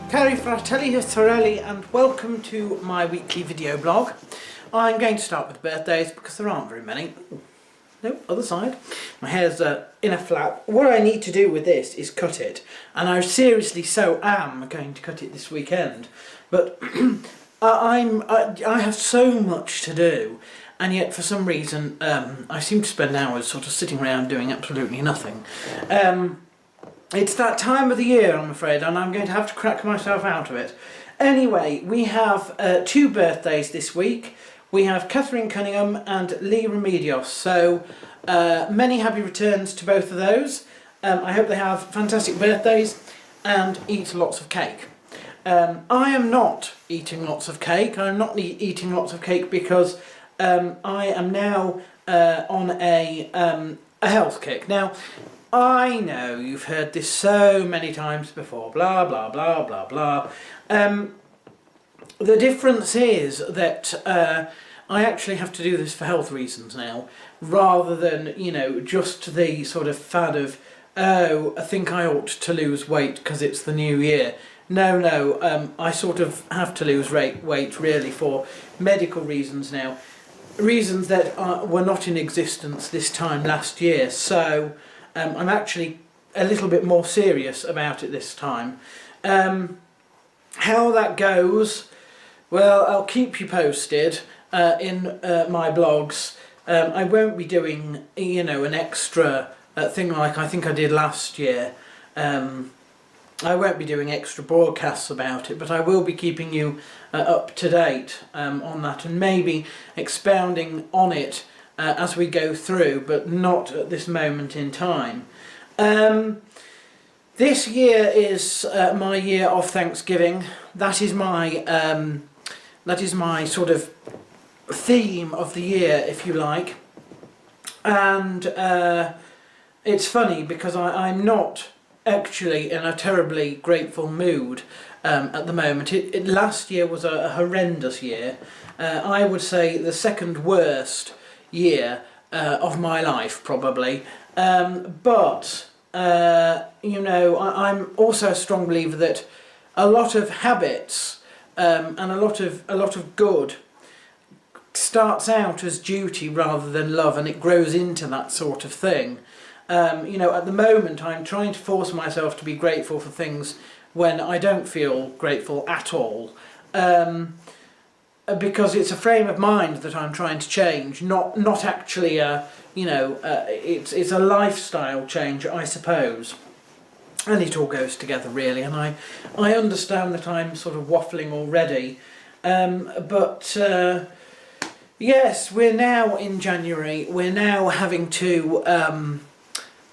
Cari fratelli e sorelle, and welcome to my weekly video blog. I'm going to start with birthdays because there aren't very many. No, other side. My hair's in a flap. What I need to do with this is cut it, and I seriously am going to cut it this weekend. But I have so much to do, and yet for some reason I seem to spend hours sort of sitting around doing absolutely nothing. It's that time of the year, I'm afraid, and I'm going to have to crack myself out of it. Anyway, we have two birthdays this week. We have Catherine Cunningham and Lee Remedios, so many happy returns to both of those. I hope they have fantastic birthdays and eat lots of cake. I am not eating lots of cake. I'm not eating lots of cake because I am now on a health kick. Now, I know you've heard this so many times before, blah, blah, blah, blah, blah. The difference is that I actually have to do this for health reasons now, rather than, you know, just the sort of fad of, oh, I think I ought to lose weight because it's the new year. No, I sort of have to lose weight really for medical reasons now. Reasons that were not in existence this time last year, so I'm actually a little bit more serious about it this time. How that goes, well, I'll keep you posted in my blogs. I won't be doing, you know, an extra thing like I think I did last year. I won't be doing extra broadcasts about it, but I will be keeping you up to date on that, and maybe expounding on it as we go through, but not at this moment in time. This year is my year of Thanksgiving. That is my sort of theme of the year, if you like. And it's funny because I'm not actually in a terribly grateful mood at the moment. Last year was a horrendous year. I would say the second worst year of my life, probably. But you know, I'm also a strong believer that a lot of habits and a lot of good starts out as duty rather than love, and it grows into that sort of thing. You know, at the moment I'm trying to force myself to be grateful for things when I don't feel grateful at all. Because it's a frame of mind that I'm trying to change, not actually a, you know, it's a lifestyle change, I suppose. And it all goes together really, and I understand that I'm sort of waffling already, but yes, we're now in January. We're now having to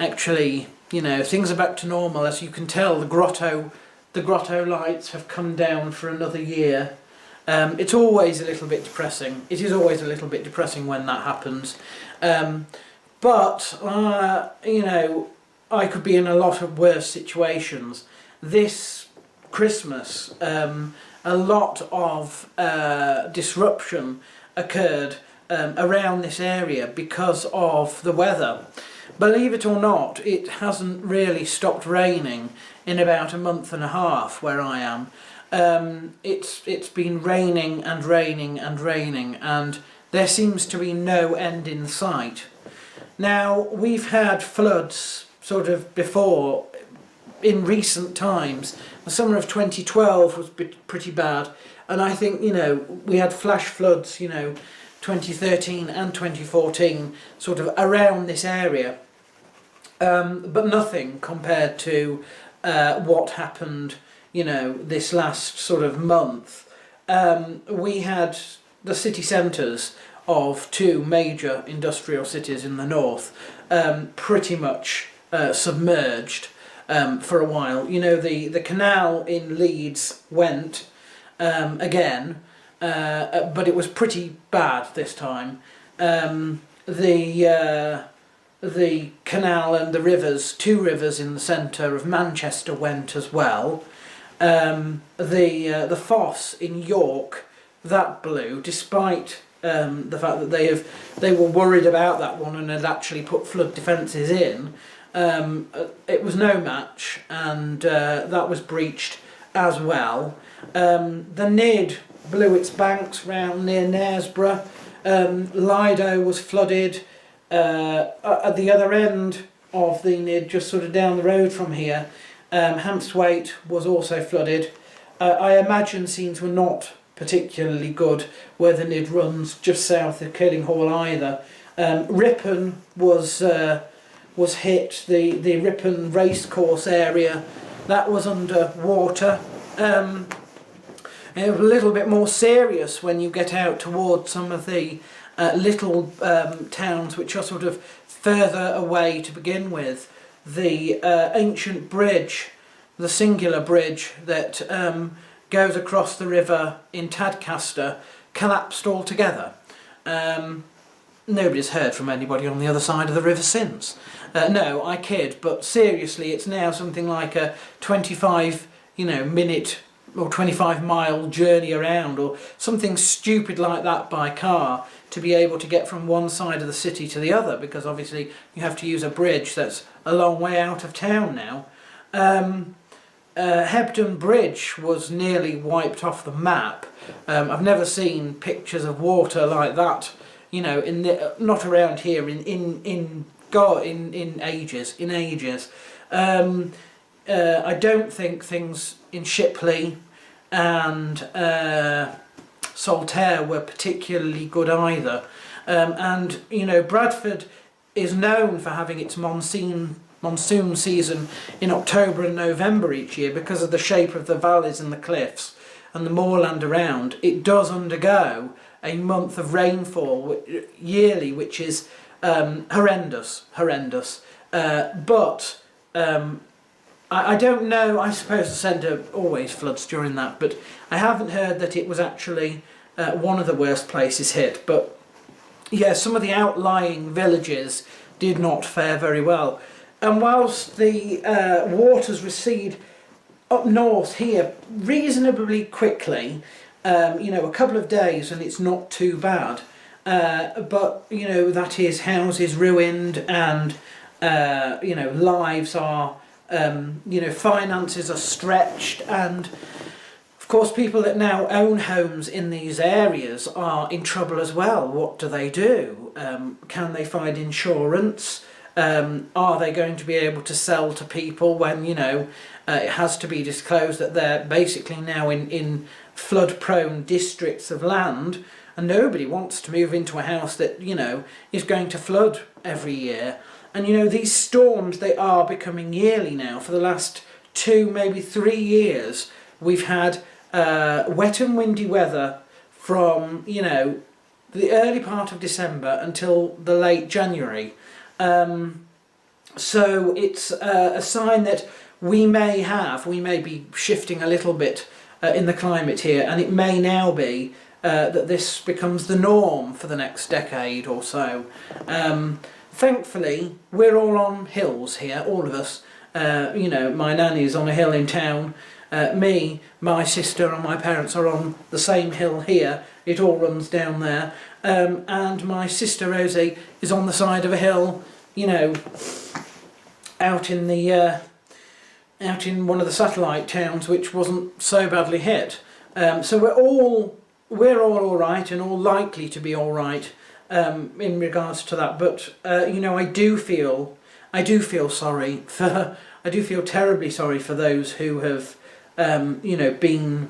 actually, you know, things are back to normal. As you can tell, the grotto lights have come down for another year. It's always a little bit depressing. It is always a little bit depressing when that happens. But you know, I could be in a lot of worse situations. This Christmas, a lot of disruption occurred around this area because of the weather. Believe it or not, it hasn't really stopped raining in about a month and a half where I am. It's been raining and raining and raining, and there seems to be no end in sight. Now, we've had floods sort of before in recent times. The summer of 2012 was pretty bad, and I think, you know, we had flash floods, you know, 2013 and 2014 sort of around this area, but nothing compared to what happened, you know, this last sort of month. We had the city centres of two major industrial cities in the north pretty much submerged for a while. You know, the canal in Leeds went again, but it was pretty bad this time. The canal and the rivers, two rivers in the centre of Manchester went as well. The foss in York, that blew, despite the fact that they were worried about that one and had actually put flood defences in. It was no match, and that was breached as well. The Nid blew its banks round near Knaresborough. Lido was flooded. At the other end of the Nid, just sort of down the road from here, Hampthwaite was also flooded. I imagine scenes were not particularly good where the Nid runs just south of Killinghall either. Ripon was hit, the Ripon racecourse area, that was under water. It was a little bit more serious when you get out towards some of the little towns which are sort of further away to begin with. The ancient bridge, the singular bridge that goes across the river in Tadcaster, collapsed altogether. Nobody's heard from anybody on the other side of the river since. No, I kid, but seriously, it's now something like a 25 minute or 25-mile journey around, or something stupid like that by car, to be able to get from one side of the city to the other, because obviously you have to use a bridge that's a long way out of town now. Hebden Bridge was nearly wiped off the map. I've never seen pictures of water like that, not around here in ages. I don't think things in Shipley and Saltaire were particularly good either. And Bradford is known for having its monsoon season in October and November each year because of the shape of the valleys and the cliffs and the moorland around. It does undergo a month of rainfall yearly, which is horrendous. But I don't know, I suppose the centre always floods during that, but I haven't heard that it was actually one of the worst places hit. But yeah, some of the outlying villages did not fare very well. And whilst the waters recede up north here reasonably quickly, a couple of days and it's not too bad, but that is houses ruined and lives are finances are stretched, and of course people that now own homes in these areas are in trouble as well. What do they do? Can they find insurance? Are they going to be able to sell to people when it has to be disclosed that they're basically now in flood prone districts of land, and nobody wants to move into a house that is going to flood every year. And these storms, they are becoming yearly now. For the last 2, maybe 3 years, we've had wet and windy weather from the early part of December until the late January. So it's a sign that we may be shifting a little bit in the climate here, and it may now be that this becomes the norm for the next decade or so. Thankfully, we're all on hills here, all of us. My nanny's on a hill in town. Me, my sister and my parents are on the same hill here. It all runs down there. And my sister Rosie is on the side of a hill, out in one of the satellite towns, which wasn't so badly hit. So we're all right, and all likely to be all right. In regards to that, but I do feel sorry for. I do feel terribly sorry for those who have, been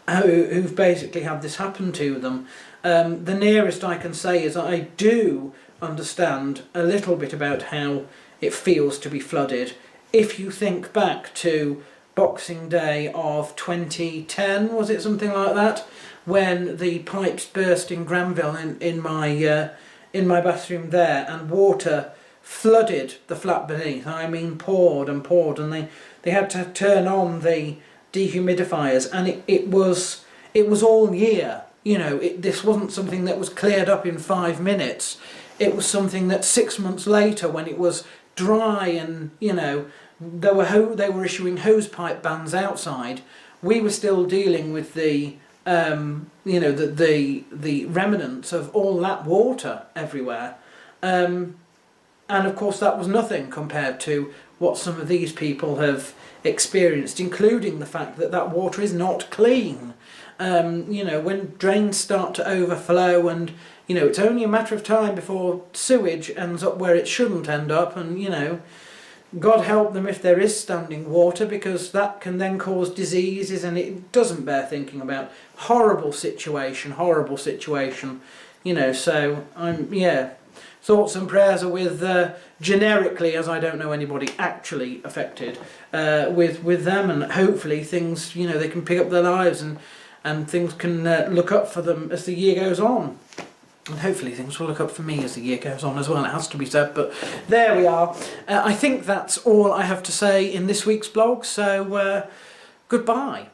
who've basically had this happen to them. The nearest I can say is I do understand a little bit about how it feels to be flooded. If you think back to Boxing Day of 2010, was it something like that? When the pipes burst in Granville in my bathroom there, and water flooded the flat beneath. I mean, poured and poured, and they had to turn on the dehumidifiers, and it was all year. This wasn't something that was cleared up in 5 minutes. It was something that 6 months later, when it was dry and they were issuing hose pipe bans outside, we were still dealing with the remnants of all that water everywhere. And of course that was nothing compared to what some of these people have experienced, including the fact that that water is not clean. You know, when drains start to overflow, and you know, it's only a matter of time before sewage ends up where it shouldn't end up, and you know, God help them if there is standing water, because that can then cause diseases, and it doesn't bear thinking about. Horrible situation, you know, so thoughts and prayers are with, generically, as I don't know anybody actually affected, with them, and hopefully things, you know, they can pick up their lives, and things can look up for them as the year goes on. And hopefully things will look up for me as the year goes on as well. It has to be said, but there we are. I think that's all I have to say in this week's blog, so goodbye.